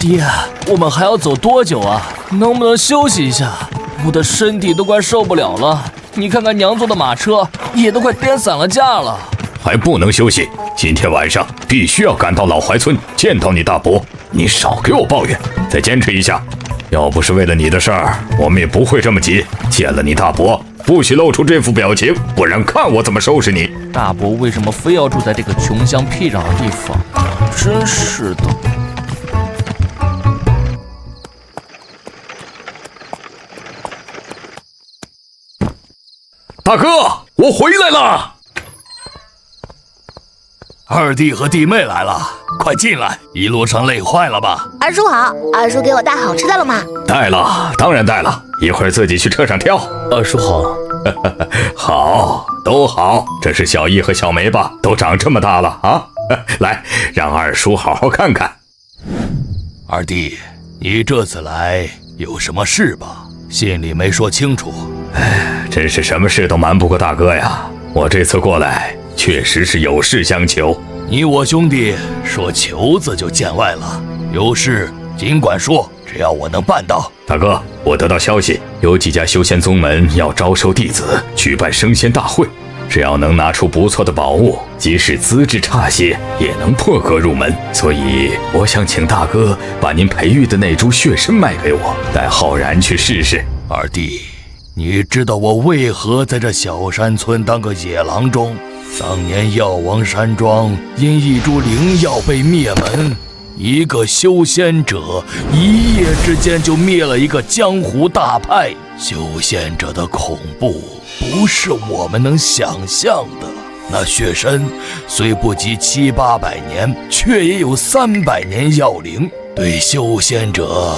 爹，我们还要走多久啊？能不能休息一下？我的身体都快受不了了。你看看娘坐的马车，也都快颠散了架了。还不能休息，今天晚上必须要赶到老槐村见到你大伯。你少给我抱怨，再坚持一下。要不是为了你的事儿，我们也不会这么急。见了你大伯，不许露出这副表情，不然看我怎么收拾你。大伯为什么非要住在这个穷乡僻壤的地方？真是的。大哥，我回来了。二弟和弟妹来了，快进来！一路上累坏了吧？二叔好，二叔给我带好吃的了吗？带了，当然带了，一会儿自己去车上挑。二叔好。好，都好。这是小易和小梅吧？都长这么大了啊！来，让二叔好好看看。二弟，你这次来有什么事吧？信里没说清楚。真是什么事都瞒不过大哥呀！我这次过来确实是有事相求。你我兄弟说求字就见外了，有事尽管说，只要我能办到。大哥，我得到消息，有几家修仙宗门要招收弟子，举办升仙大会。只要能拿出不错的宝物，即使资质差些，也能破格入门。所以我想请大哥把您培育的那株血参卖给我，带浩然去试试。二弟，你知道我为何在这小山村当个野郎中？当年药王山庄因一株灵药被灭门，一个修仙者一夜之间就灭了一个江湖大派。修仙者的恐怖不是我们能想象的。那血参虽不及700-800年，却也有300年药龄，对修仙者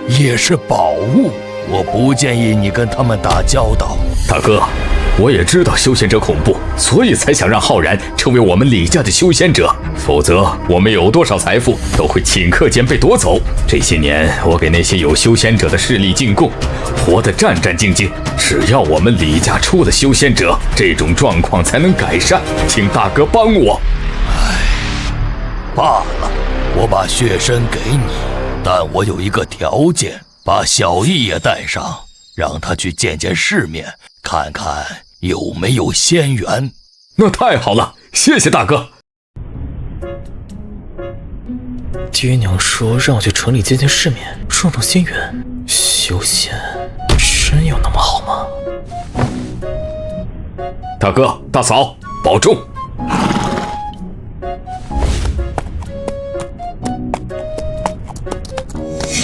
也是宝物。我不建议你跟他们打交道。大哥，我也知道修仙者恐怖，所以才想让浩然成为我们李家的修仙者，否则我们有多少财富都会顷刻间被夺走。这些年我给那些有修仙者的势力进贡，活得战战兢兢。只要我们李家出了修仙者，这种状况才能改善，请大哥帮我。罢了，我把血参给你，但我有一个条件，把小易也带上，让他去见见世面，看看有没有仙缘。那太好了，谢谢大哥。爹娘说让我去城里见见世面，撞撞仙缘。修仙真有那么好吗？大哥大嫂保重。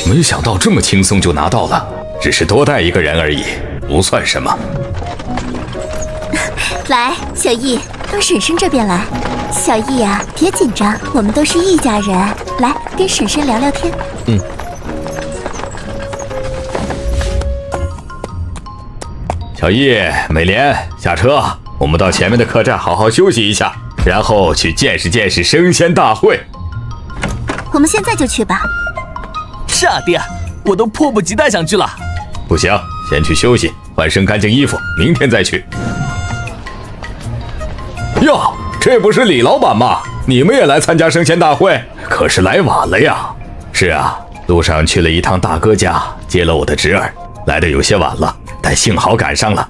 没想到这么轻松就拿到了，只是多带一个人而已，不算什么。来，小易，到婶婶这边来。小易啊，别紧张，我们都是一家人，来跟婶婶聊聊天。小易、美莲，下车，我们到前面的客栈好好休息一下，然后去见识见识升仙大会。我们现在就去吧。是啊，爹，我都迫不及待想去了。不行，先去休息，换身干净衣服，明天再去。哟，这不是李老板吗？你们也来参加升仙大会？可是来晚了呀。是啊，路上去了一趟大哥家，接了我的侄儿，来的有些晚了，但幸好赶上了。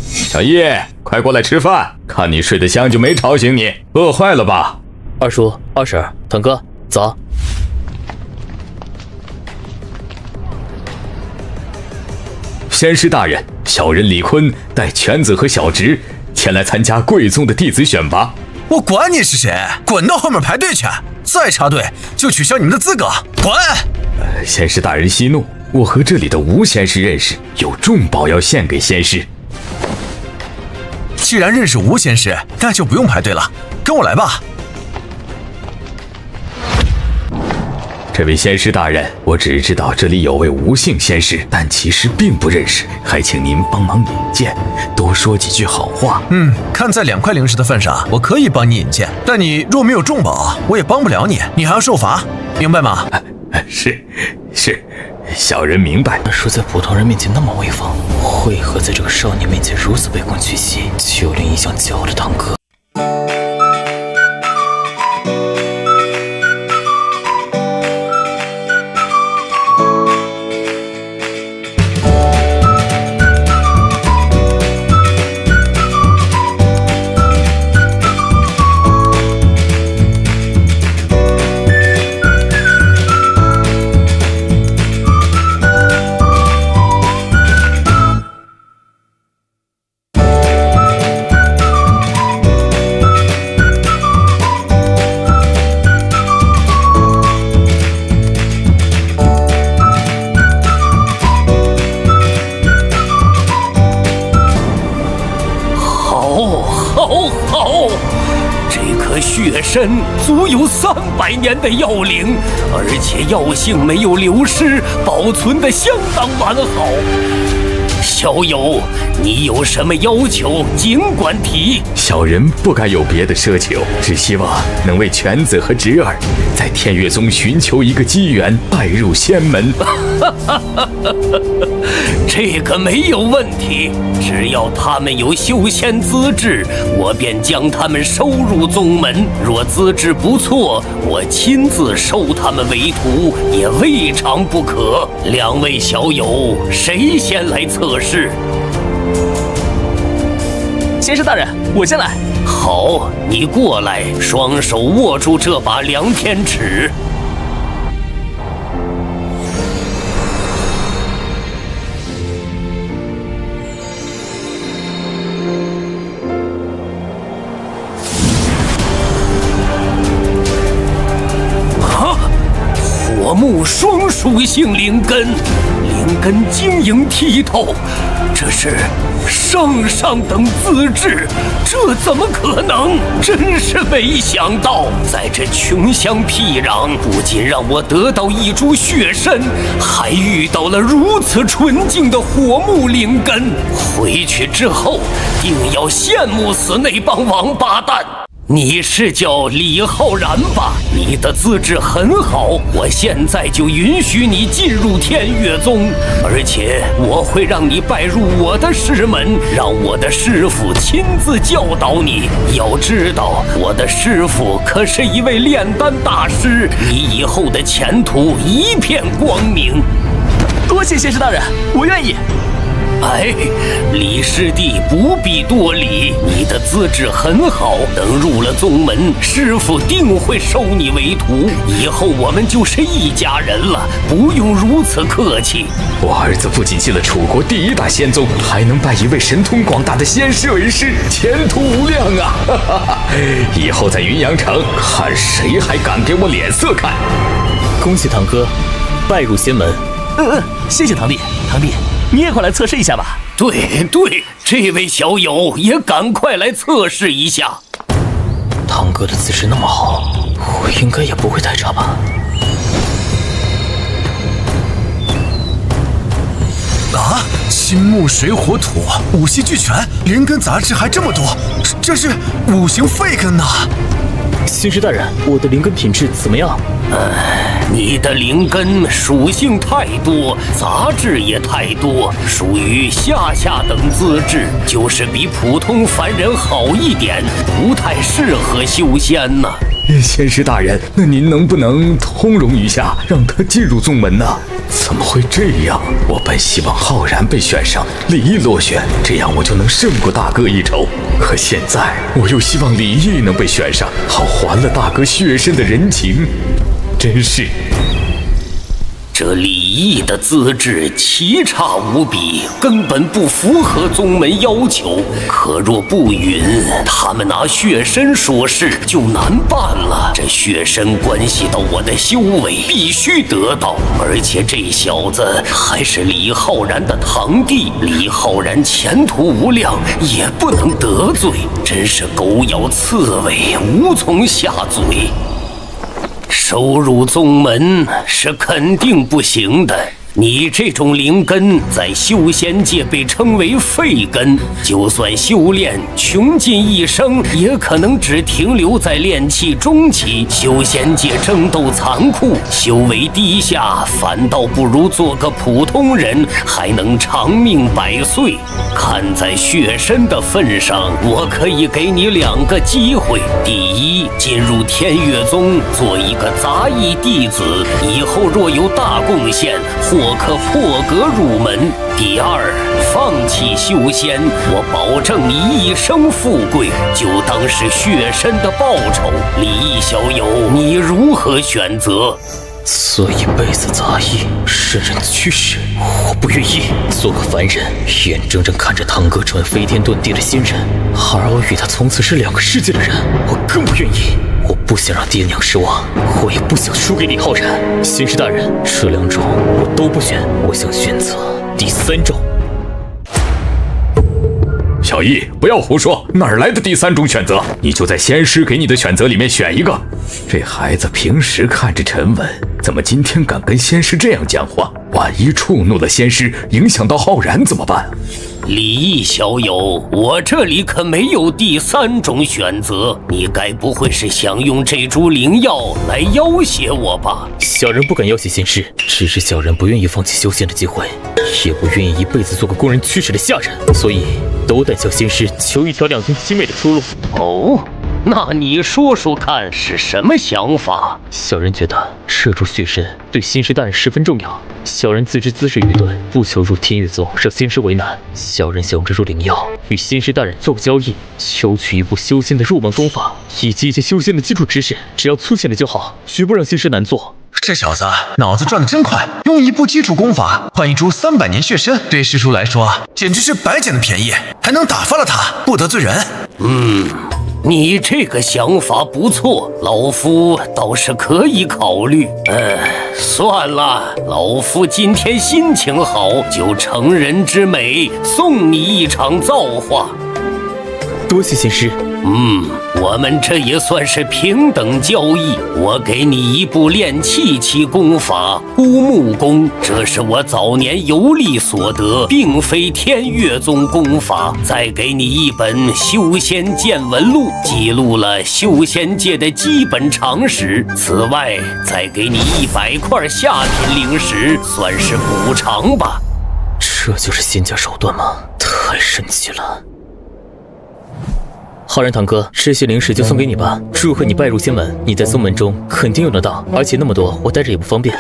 小易，快过来吃饭，看你睡得香就没吵醒你，饿坏了吧？二叔、二婶、腾哥，走。仙师大人，小人李坤带犬子和小侄前来参加贵宗的弟子选拔。我管你是谁，滚到后面排队去！再插队就取消你们的资格，滚！仙师大人息怒，我和这里的吴仙师认识，有重宝要献给仙师。既然认识吴仙师，那就不用排队了，跟我来吧。这位仙师大人，我只知道这里有位吴姓仙师，但其实并不认识，还请您帮忙引荐，多说几句好话。看在2块灵石的份上，我可以帮你引荐，但你若没有重宝，我也帮不了你，你还要受罚，明白吗？是，小人明白。二叔在普通人面前那么威风，为何在这个少年面前如此卑躬屈膝，就连一向骄傲的堂哥？身足有300年的药龄，而且药性没有流失，保存得相当完好。小友，你有什么要求，尽管提。小人不该有别的奢求，只希望能为犬子和侄儿在天月宗寻求一个机缘，拜入仙门。这个没有问题，只要他们有修仙资质，我便将他们收入宗门。若资质不错，我亲自收他们为徒也未尝不可。2位小友，谁先来测试？仙师大人，我先来。好，你过来，双手握住这把量天尺。火木双属性灵根，灵根晶莹剔透，这是上等资质，这怎么可能？真是没想到，在这穷乡僻壤，不仅让我得到一株血参，还遇到了如此纯净的火木灵根。回去之后，定要羡慕死那帮王八蛋。你是叫李浩然吧？你的资质很好，我现在就允许你进入天月宗，而且我会让你拜入我的师门，让我的师傅亲自教导你。要知道，我的师傅可是一位炼丹大师，你以后的前途一片光明。多谢仙师大人，我愿意。哎，李师弟不必多礼，你的资质很好，等入了宗门，师傅定会收你为徒，以后我们就是一家人了，不用如此客气。我儿子不仅进了楚国第1大仙宗，还能拜一位神通广大的仙师为师，前途无量啊！以后在云阳城，看谁还敢给我脸色看。恭喜堂哥，拜入仙门。谢谢堂弟。堂弟，你也快来测试一下吧。对，这位小友也赶快来测试一下。堂哥的资质那么好，我应该也不会太差吧？啊！金木水火土5系俱全，灵根杂质还这么多，这是5行废根呐！仙师大人，我的灵根品质怎么样？你的灵根属性太多，杂质也太多，属于下等资质，就是比普通凡人好一点，不太适合修仙呢。仙师大人，那您能不能通融一下，让他进入宗门呢？怎么会这样？我本希望浩然被选上，李毅落选，这样我就能胜过大哥一筹。可现在我又希望李毅能被选上，好还了大哥血参的人情。真是，这李毅的资质奇差无比，根本不符合宗门要求。可若不允，他们拿血参说事就难办了。这血参关系到我的修为，必须得到。而且这小子还是李浩然的堂弟，李浩然前途无量，也不能得罪。真是狗咬刺猬，无从下嘴。收入宗门是肯定不行的。你这种灵根在修仙界被称为废根，就算修炼穷尽一生，也可能只停留在炼气中期。修仙界争斗残酷，修为低下，反倒不如做个普通人，还能长命100岁。看在血参的份上，我可以给你2个机会：第一，进入天月宗做一个杂役弟子，以后若有大贡献，或可破格入门；第二，放弃修仙，我保证你一生富贵，就当是血参的报酬。李毅小友，你如何选择？做一辈子杂役，任人驱使，我不愿意。做个凡人，眼睁睁看着堂哥成为飞天遁地的仙人，而我与他从此是2个世界的人，我更不愿意。我不想让爹娘失望，我也不想输给李浩然。仙师大人，这2种我都不选，我想选择第3种。小易，不要胡说，哪儿来的第三种选择？你就在仙师给你的选择里面选一个。这孩子平时看着沉稳，怎么今天敢跟仙师这样讲话？万一触怒了仙师，影响到浩然怎么办？李毅小友，我这里可没有第三种选择。你该不会是想用这株灵药来要挟我吧？小人不敢要挟仙师，只是小人不愿意放弃修仙的机会，也不愿意一辈子做个供人驱使的下人，所以斗胆向仙师求一条两全其美的出路。哦，那你说说看是什么想法？小人觉得这株血参对仙师大人十分重要，小人自知资质愚钝，不求入天月宗让仙师为难。小人想用这株灵药与仙师大人做个交易，求取一部修仙的入门功法，以及一些修仙的基础知识，只要粗浅的就好，绝不让仙师难做。这小子脑子转得真快，用一部基础功法换一株300年血参，对师叔来说简直是白捡的便宜，还能打发了他，不得罪人。你这个想法不错，老夫倒是可以考虑。算了，老夫今天心情好，就成人之美，送你一场造化。多谢仙师。我们这也算是平等交易。我给你一部炼气期功法孤木功，这是我早年游历所得，并非天月宗功法。再给你一本修仙见闻录，记录了修仙界的基本常识。此外，再给你100块下品灵石，算是补偿吧。这就是仙家手段吗？太神奇了。浩然堂哥，这些灵石就送给你吧。祝贺你拜入仙门，你在宗门中肯定用得到，而且那么多，我带着也不方便。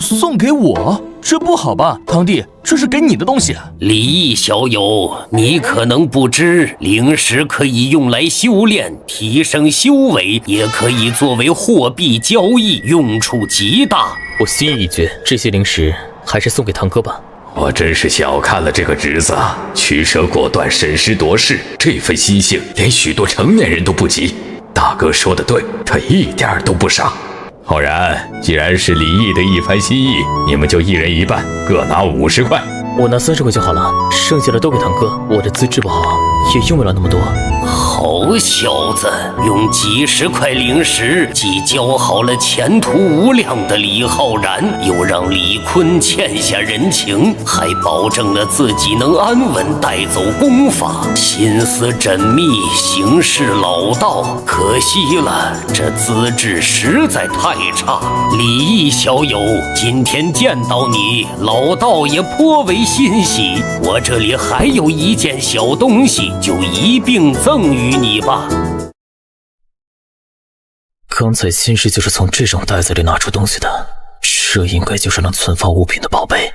送给我？这不好吧，堂弟，这是给你的东西。李毅小友，你可能不知，灵石可以用来修炼，提升修为，也可以作为货币交易，用处极大。我心意已决，这些灵石还是送给堂哥吧。我真是小看了这个侄子啊！取舍果断，审时度势，这份心性连许多成年人都不及。大哥说的对，他一点都不傻。浩然，既然是李毅的一番心意，你们就一人一半，各拿50块。我拿30块就好了，剩下的都给堂哥。我的资质不好，也用不了那么多。好小子，用几十块灵石，既交好了前途无量的李浩然，又让李坤欠下人情，还保证了自己能安稳带走功法，心思缜密，行事老道。可惜了，这资质实在太差。李毅小友，今天见到你，老道也颇为欣喜。我这里还有一件小东西，就一并赠予你吧。刚才仙师就是从这种袋子里拿出东西的，这应该就是能存放物品的宝贝。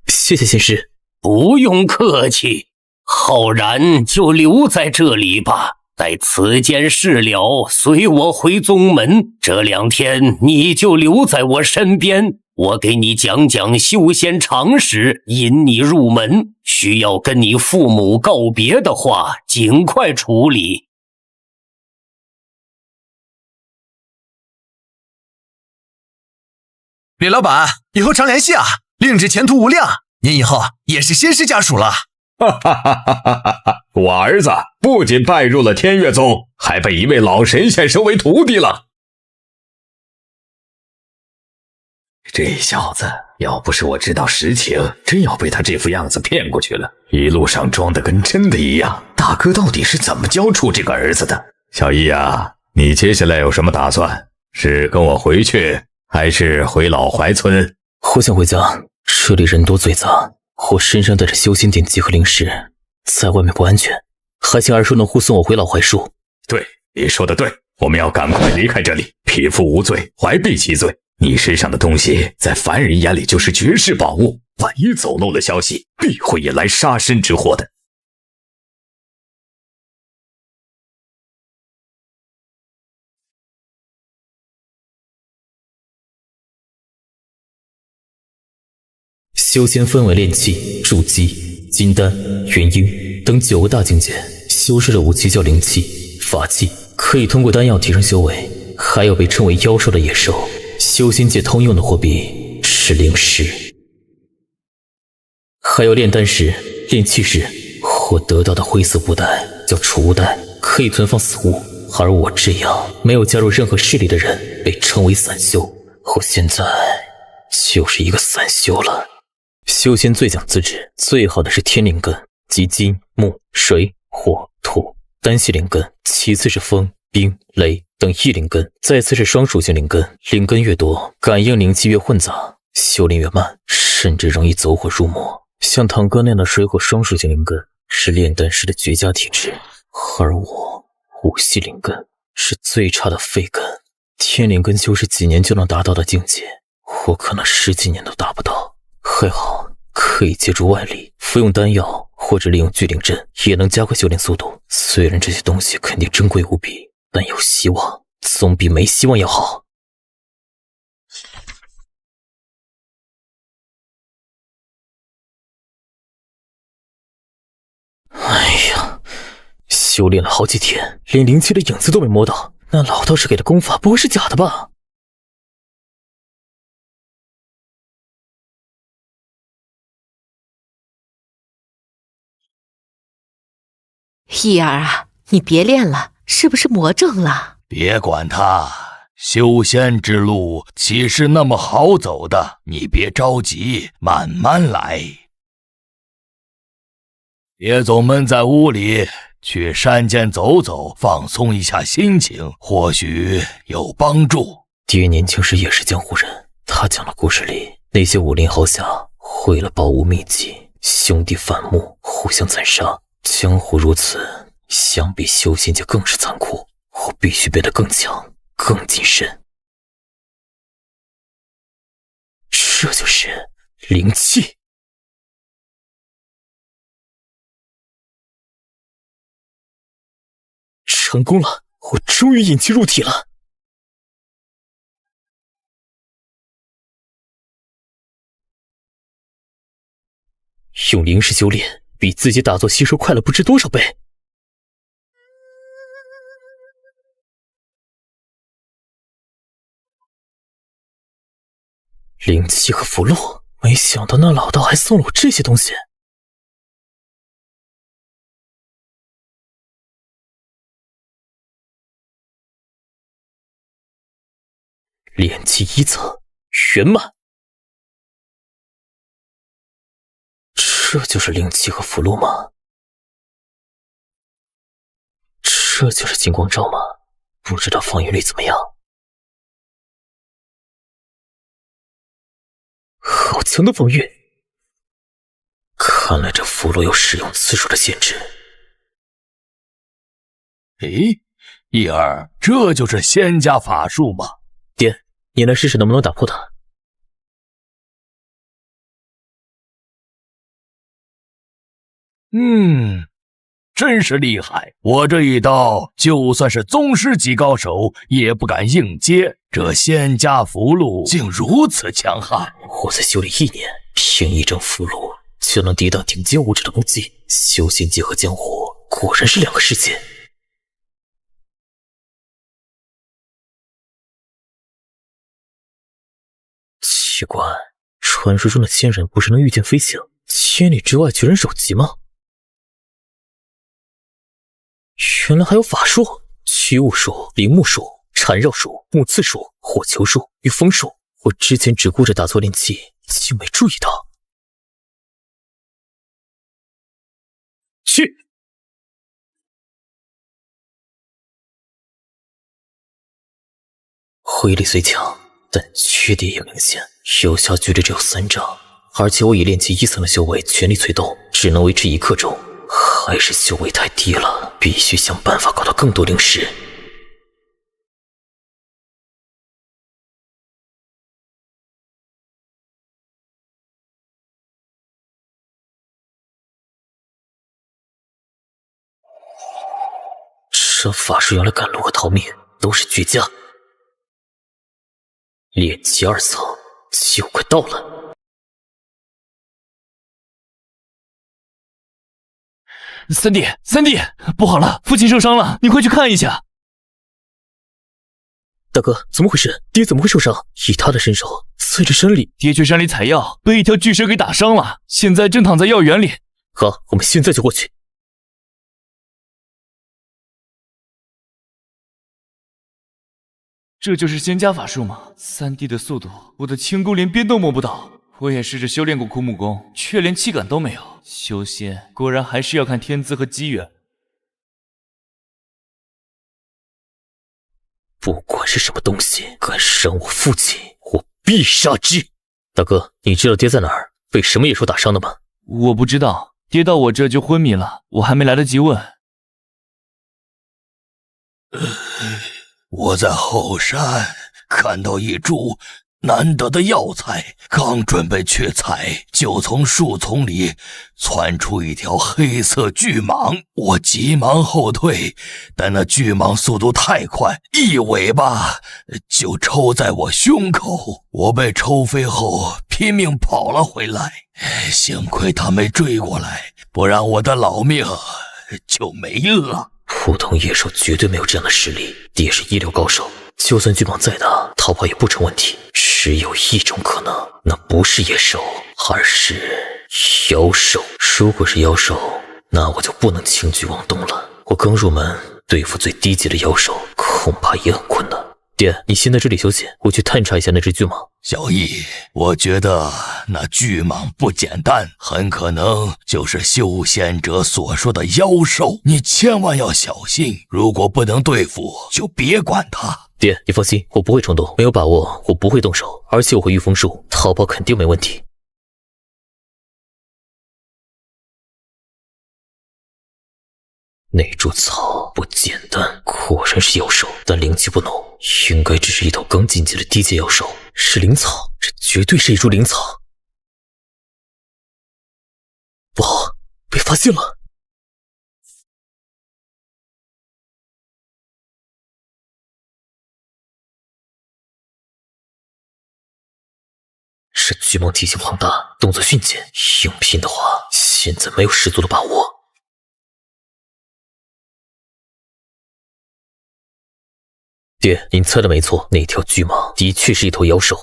谢谢仙师。不用客气，浩然就留在这里吧。待此件事了，随我回宗门。这2天你就留在我身边，我给你讲讲修仙常识，引你入门。需要跟你父母告别的话，尽快处理。李老板，以后常联系啊！令旨前途无量，您以后也是仙师家属了。我儿子不仅拜入了天月宗，还被一位老神仙收为徒弟了。这小子要不是我知道实情，真要被他这副样子骗过去了。一路上装得跟真的一样，大哥到底是怎么教出这个儿子的？小易啊，你接下来有什么打算？是跟我回去，还是回老怀村？我想回家，这里人多嘴杂，我身上带着修仙典籍和灵石，在外面不安全，还请二叔能护送我回老槐树。对，你说的对，我们要赶快离开这里。匹夫无罪，怀璧其罪。你身上的东西在凡人眼里就是绝世宝物，万一走漏了消息，必会引来杀身之祸的。修仙分为炼气、筑基、金丹、元婴等9个大境界，修饰的武器叫灵气，法器可以通过丹药提升修为，还有被称为妖兽的野兽。修仙界通用的货币是灵石，还有炼丹石、炼气石、我得到的灰色布袋叫储物袋，可以存放死物，而我这样没有加入任何势力的人被称为散修。我现在就是一个散修了。修仙最讲资质，最好的是天灵根，即金、木、水、火、土单系灵根，其次是风、冰、雷等异灵根，再次是双属性灵根。灵根越多，感应灵气越混杂，修炼越慢，甚至容易走火入魔。像堂哥那样的水火双属性灵根是炼丹师的绝佳体质，而我五系灵根是最差的废根。天灵根修士几年就能达到的境界，我可能10几年都达不到。还好可以借助外力，服用丹药或者利用聚灵阵，也能加快修炼速度。虽然这些东西肯定珍贵无比，但有希望总比没希望要好。哎呀，修炼了好几天，连灵气的影子都没摸到，那老道士给的功法不会是假的吧？一儿啊，你别练了，是不是魔怔了？别管他，修仙之路岂是那么好走的？你别着急，慢慢来。别总闷在屋里，去山间走走，放松一下心情，或许有帮助。爹年轻时也是江湖人，他讲的故事里那些武林豪侠为了宝物秘籍，兄弟反目，互相残杀。江湖如此，相比修仙界更是残酷。我必须变得更强，更谨慎。这就是灵气。成功了，我终于引气入体了。用灵石修炼，比自己打坐吸收快了不知多少倍。灵气和符箓，没想到那老道还送了我这些东西。炼气1层圆满，这就是灵气和符箓吗？这就是金光罩吗？不知道防御力怎么样。好强的防御！看来这符箓有使用次数的限制。诶，一儿，这就是仙家法术吗？爹，你来试试能不能打破它。真是厉害！我这一刀，就算是宗师级高手也不敢硬接。这仙家符箓竟如此强悍！我才修炼1年，凭一张符箓就能抵挡顶尖武者的攻击。修仙界和江湖果然是2个世界。奇怪，传说中的仙人不是能御剑飞行，千里之外绝人首级吗？原来还有法术，驱雾术、灵木术、缠绕术、木刺术、火球术与风术。我之前只顾着打坐练气，竟没注意到。去！威力虽强，但缺点也明显。有效距离只有3丈，而且我以炼气1层的修为全力催动，只能维持1刻钟。还是修为太低了，必须想办法搞到更多灵石。这法术用来赶路和逃命都是绝佳。炼气2层就快到了。三弟，不好了，父亲受伤了，你快去看一下。大哥，怎么回事？爹怎么会受伤？以他的身手，在这山里，爹去山里采药，被一条巨蛇给打伤了，现在正躺在药园里。好，我们现在就过去。这就是仙家法术吗？3D 的速度，我的轻功连边都摸不到。我也试着修炼过枯木功，却连气感都没有。修仙果然还是要看天资和机缘。不管是什么东西敢伤我父亲，我必杀之！大哥，你知道爹在哪儿？被什么野兽打伤的吗？我不知道，爹到我这就昏迷了，我还没来得及问。我在后山看到一株难得的药材，刚准备去采，就从树丛里窜出一条黑色巨蟒。我急忙后退，但那巨蟒速度太快，一尾巴就抽在我胸口。我被抽飞后拼命跑了回来，幸亏他没追过来，不然我的老命就没了。普通野兽绝对没有这样的实力，爹是一流高手，就算巨蟒再大，逃跑也不成问题。只有一种可能，那不是野兽，而是妖兽。如果是妖兽，那我就不能轻举妄动了。我刚入门，对付最低级的妖兽，恐怕也很困难。爹，你先在这里休息，我去探查一下那只巨蟒。小易，我觉得那巨蟒不简单，很可能就是修仙者所说的妖兽，你千万要小心。如果不能对付，就别管它。爹，你放心，我不会冲动，没有把握，我不会动手，而且我会御风术，逃跑肯定没问题。那株草不简单，果然是妖兽，但灵气不浓，应该只是一头刚进阶的低阶妖兽。是灵草，这绝对是一株灵草。不好，被发现了！是巨蟒体型庞大，动作迅捷，硬拼的话，现在没有十足的把握。爹，您猜的没错，那条巨蟒的确是一头妖兽。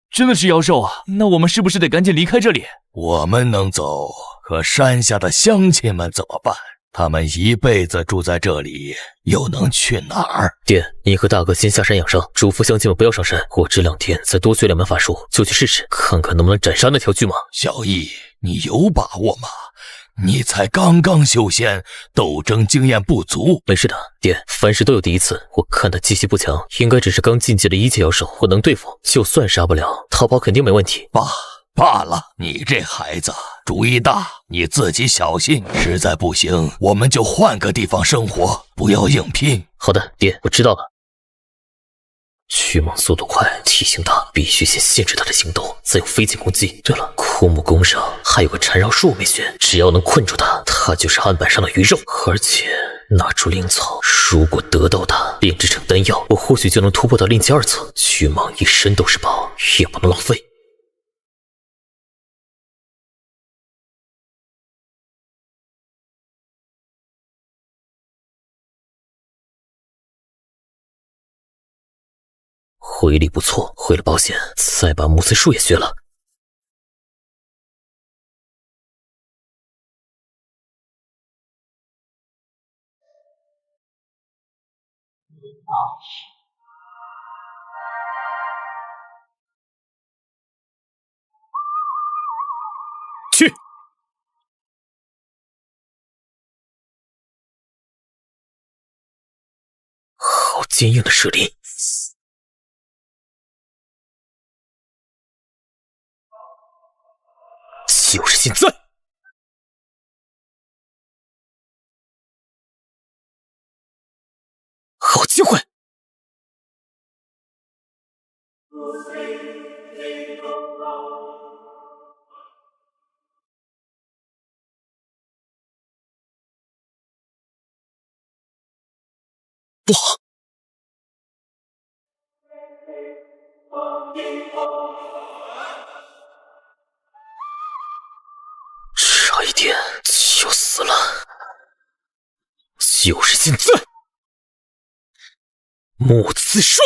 真的是妖兽啊！那我们是不是得赶紧离开这里？我们能走，可山下的乡亲们怎么办？他们一辈子住在这里，又能去哪儿？爹，你和大哥先下山养伤，嘱咐乡亲们不要上山。我这2天再多学2门法术，就去试试，看看能不能斩杀那条巨蟒。小易，你有把握吗？你才刚刚修仙，斗争经验不足。没事的，爹，凡事都有第一次。我看他气息不强，应该只是刚进阶的1级妖兽，我能对付。就算杀不了，逃跑肯定没问题。罢了，你这孩子主意大，你自己小心。实在不行，我们就换个地方生活，不要硬拼。好的，爹，我知道了。巨蟒速度快，体型大，必须先限制它的行动，再用飞剑攻击。对了，枯木弓上还有个缠绕术没选，只要能困住它，它就是案板上的鱼肉。而且那株灵草，如果得到它，炼制成丹药，我或许就能突破到炼级2层。巨蟒一身都是宝，也不能浪费。回力不错，回了保险，再把木刺术也学了。去！好坚硬的蛇鳞！就是现在！好机会！不好！差一点就死了，就是现在！木刺术，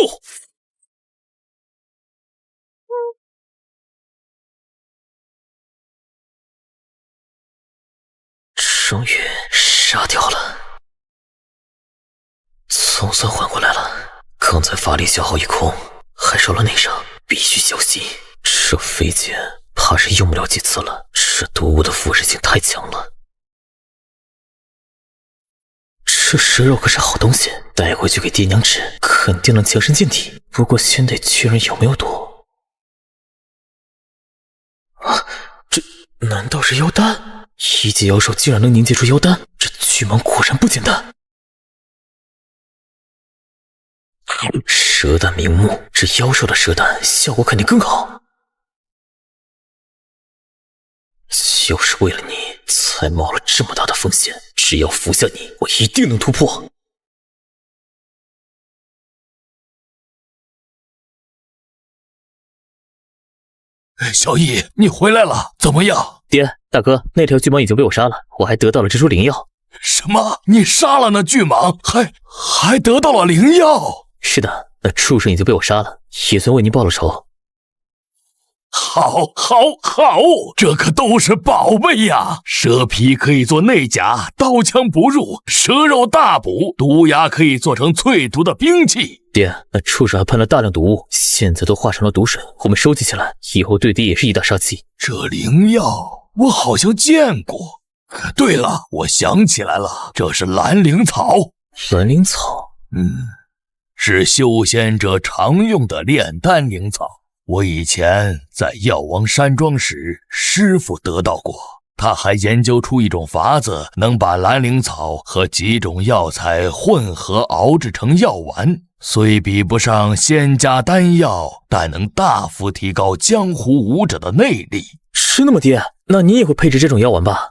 终于杀掉了，总算缓过来了。刚才法力消耗一空，还受了内伤，必须小心。这飞剑怕是用不了几次了，这毒物的腐蚀性太强了。这蛇肉可是好东西，带回去给爹娘吃，肯定能强身健体。不过先得确认有没有毒。啊，这难道是妖丹？一阶妖兽竟然能凝结出妖丹，这巨蟒果然不简单。蛇胆明目，这妖兽的蛇胆效果肯定更好。就是为了你才冒了这么大的风险，只要服下你，我一定能突破。小易，你回来了，怎么样？爹，大哥，那条巨蟒已经被我杀了，我还得到了这株灵药。什么？你杀了那巨蟒，还得到了灵药？是的，那畜生已经被我杀了，也算为您报了仇。好，这可都是宝贝呀！蛇皮可以做内甲，刀枪不入；蛇肉大补，毒牙可以做成淬毒的兵器。爹，那畜生还喷了大量毒物，现在都化成了毒水，我们收集起来，以后对爹也是一大杀器。这灵药我好像见过。对了，我想起来了，这是蓝灵草。蓝灵草？是修仙者常用的炼丹灵草。我以前在药王山庄时，师傅得到过，他还研究出一种法子，能把蓝灵草和几种药材混合熬制成药丸，虽比不上仙家丹药，但能大幅提高江湖武者的内力。是那么爹，那你也会配置这种药丸吧？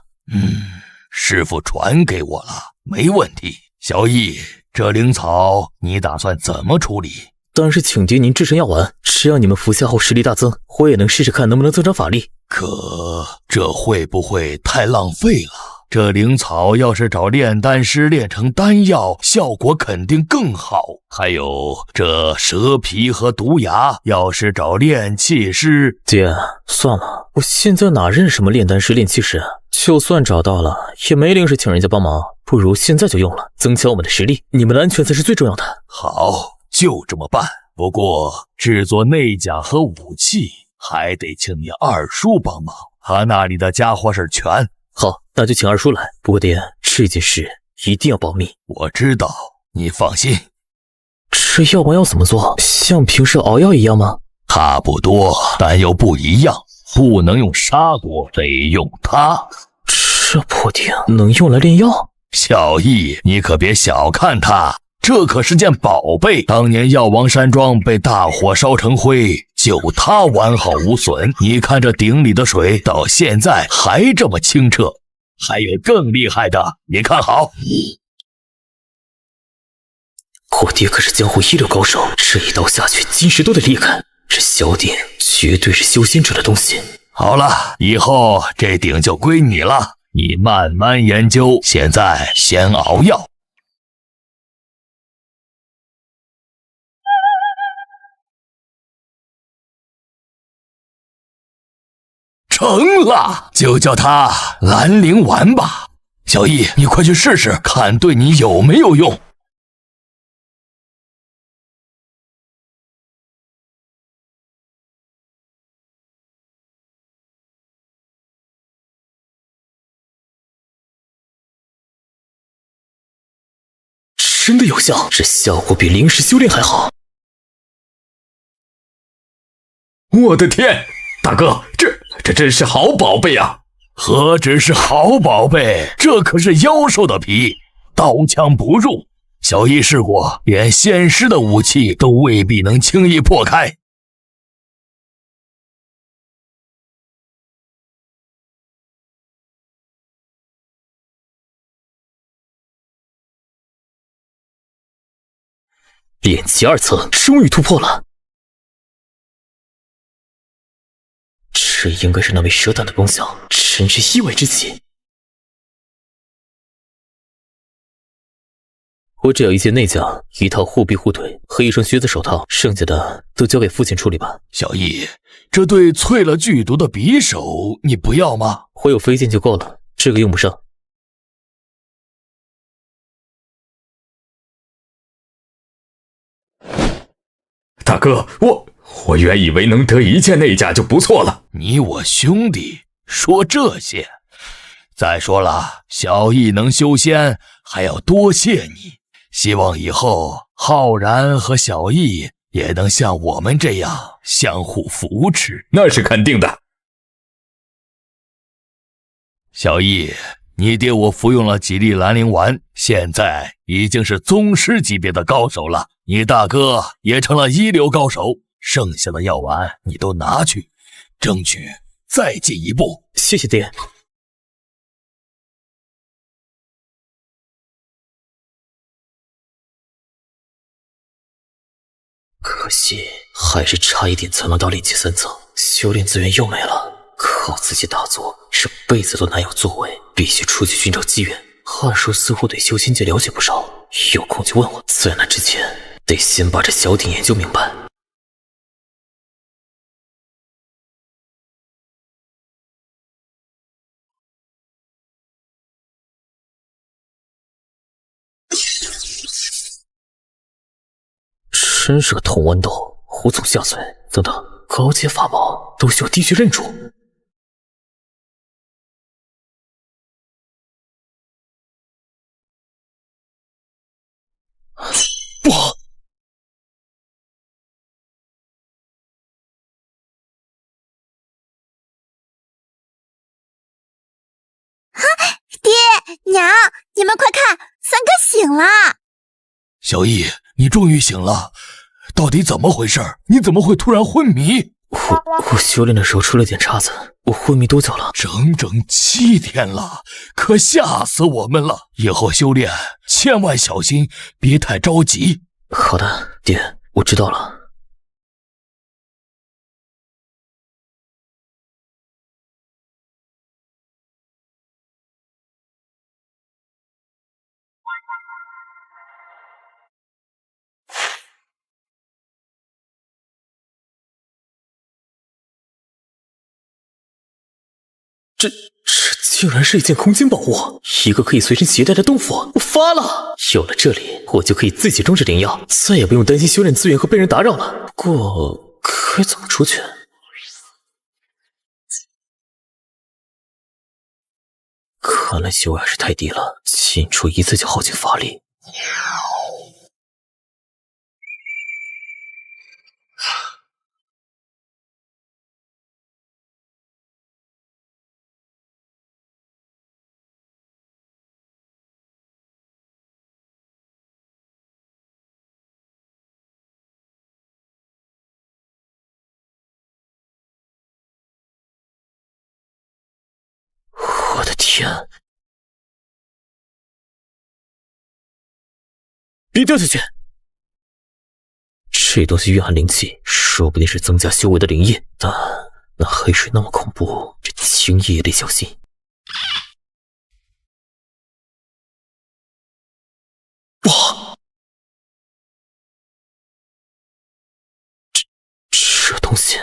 师傅传给我了，没问题。小易，这灵草你打算怎么处理？当然是请爹您制成药丸，只要你们服下后实力大增，我也能试试看能不能增长法力。可这会不会太浪费了？这灵草要是找炼丹师炼成丹药，效果肯定更好。还有这蛇皮和毒牙，要是找炼器师……爹，算了，我现在哪认什么炼丹师、炼器师啊？就算找到了，也没临时请人家帮忙，不如现在就用了，增强我们的实力。你们的安全才是最重要的。好，就这么办。不过制作内甲和武器还得请你二叔帮忙，他那里的家伙事全。好，那就请二叔来。不过爹，这件事一定要保密。我知道，你放心。这药丸要怎么做？像平时熬药一样吗？差不多，但又不一样。不能用砂锅，得用它。这破鼎能用来炼药？小易，你可别小看它，这可是件宝贝。当年药王山庄被大火烧成灰，就它完好无损。你看这鼎里的水，到现在还这么清澈。还有更厉害的，你看好。我爹可是江湖一流高手，这一刀下去，金石都得裂开。这小鼎绝对是修仙者的东西。好了，以后这鼎就归你了，你慢慢研究。现在先熬药。成了，就叫它蓝灵丸吧。小易，你快去试试，看对你有没有用。真的有效，这效果比灵石修炼还好。我的天，大哥，这真是好宝贝啊！何止是好宝贝，这可是妖兽的皮，刀枪不入。小易试过，连仙师的武器都未必能轻易破开。炼气2层终于突破了，这应该是那枚蛇胆的功效，真是意外之喜。我只要一件内甲，一套护臂护腿和一双靴子手套，剩下的都交给父亲处理吧。小易，这对淬了剧毒的匕首你不要吗？我有飞剑就够了，这个用不上。大哥，我原以为能得一件内甲就不错了。你我兄弟说这些，再说了，小易能修仙，还要多谢你。希望以后浩然和小易也能像我们这样相互扶持。那是肯定的。小易，你爹我服用了几粒兰陵丸，现在已经是宗师级别的高手了。你大哥也成了一流高手，剩下的药丸你都拿去，争取再进一步。谢谢爹。可惜还是差一点才能到炼气3层，修炼资源又没了，靠自己打坐这辈子都难有作为，必须出去寻找机缘。二叔似乎对修仙界了解不少，有空就问我，在那之前得先把这小点研究明白。深舍同豌豆，无从下嘴。等等，高阶法宝都需要滴血认主。不好！爹娘，你们快看，三哥醒了！小易，你终于醒了，到底怎么回事？你怎么会突然昏迷？我修炼的时候出了点岔子，我昏迷多久了？整整7天了，可吓死我们了！以后修炼千万小心，别太着急。好的，爹，我知道了。这竟然是一件空间宝物，一个可以随身携带的洞府，我发了！有了这里，我就可以自己种植灵药，再也不用担心修炼资源会被人打扰了。不过，该怎么出去？看来修为还是太低了，进出一次就耗尽法力。我的天！别掉下去！这东西蕴含灵气，说不定是增加修为的灵液，但那黑水那么恐怖，这轻易也得小心。哇！这东西……